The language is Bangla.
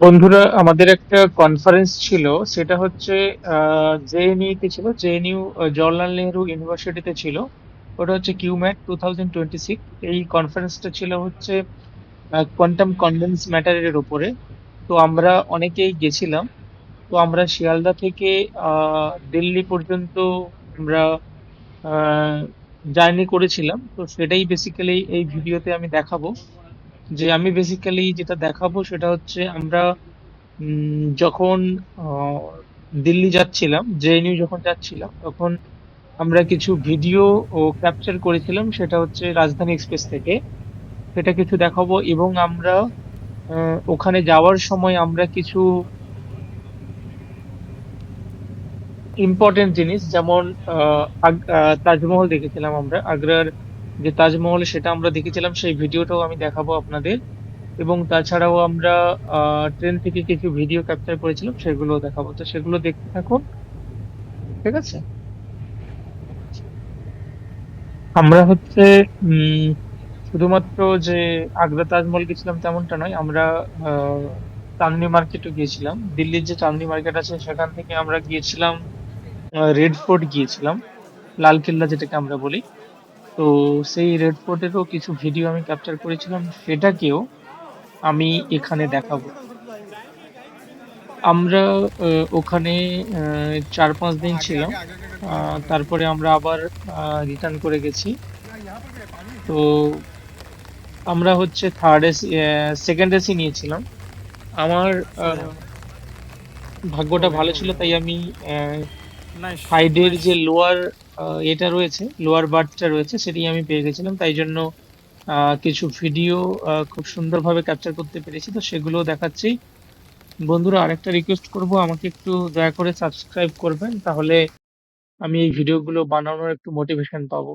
বন্ধুরা, আমাদের একটা কনফারেন্স ছিল। সেটা হচ্ছে জেএনইউ তে ছিল। জেএনইউ জওহরলাল নেহরু ইউনিভার্সিটিতে ছিল। ওটা হচ্ছে কিউম্যাট 2026। এই কনফারেন্সটা ছিল হচ্ছে কোয়ান্টাম কনডেন্স ম্যাটারের উপরে। তো আমরা অনেকেই গেছিলাম। তো আমরা শিয়ালদা থেকে দিল্লি পর্যন্ত আমরা জার্নি করেছিলাম। তো সেটাই বেসিক্যালি এই ভিডিওতে আমি দেখাবো। যে আমি বেসিক্যালি যেটা দেখাবো সেটা হচ্ছে আমরা যখন আহ, দিল্লি যাচ্ছিলাম, জেএনইউ যখন যাচ্ছিলাম, তখন আমরা কিছু ভিডিও ও ক্যাপচার করেছিলাম। সেটা হচ্ছে রাজধানী এক্সপ্রেস থেকে। সেটা কিছু দেখাবো। এবং আমরা ওখানে যাওয়ার সময় আমরা কিছু ইম্পর্টেন্ট জিনিস, যেমন তাজমহল দেখেছিলাম। আমরা আগ্রার যে তাজমহল সেটা আমরা দেখেছিলাম, সেই ভিডিওটাও আমি দেখাবো আপনাদের। এবং তাছাড়াও আমরা ট্রেন থেকে কিছু ভিডিও ক্যাপচার করেছিলাম, সেগুলো দেখাবো। তো সেগুলো দেখতে থাকুন। ঠিক আছে। আমরা হচ্ছে উম শুধুমাত্র যে আগ্রা তাজমহল গেছিলাম তেমনটা নয়, আমরা আহ চাঁদনি মার্কেটও গিয়েছিলাম। দিল্লির যে চাঁদনি মার্কেট আছে সেখান থেকে আমরা গিয়েছিলাম, রেড ফোর্ট গিয়েছিলাম, লাল কেল্লা যেটাকে আমরা বলি। তো সেই রেড ফোর্টেরও কিছু ভিডিও আমি ক্যাপচার করেছিলাম, সেটাকেও আমি এখানে দেখাবো। আমরা ওখানে 4-5 দিন ছিলাম। তারপরে আমরা আবার রিটার্ন করে গেছি। তো আমরা হচ্ছে থার্ড এসি, সেকেন্ড এসি নিয়েছিলাম। আমার আহ, ভাগ্যটা ভালো ছিল, তাই আমি Nice, সাইডের যে nice. লোয়ার এটা রয়েছে, লোয়ার বার্থটা রয়েছে, সেটাই আমি পেয়ে গেছিলাম। তাই জন্য কিছু ভিডিও খুব সুন্দরভাবে ক্যাপচার করতে পেরেছি। তো সেগুলো দেখাচ্ছি। বন্ধুরা, আরেকটা রিকোয়েস্ট করব, আমাকে একটু দয়া করে সাবস্ক্রাইব করবেন, তাহলে আমি এই ভিডিওগুলো বানানোর একটু মোটিভেশন পাবো।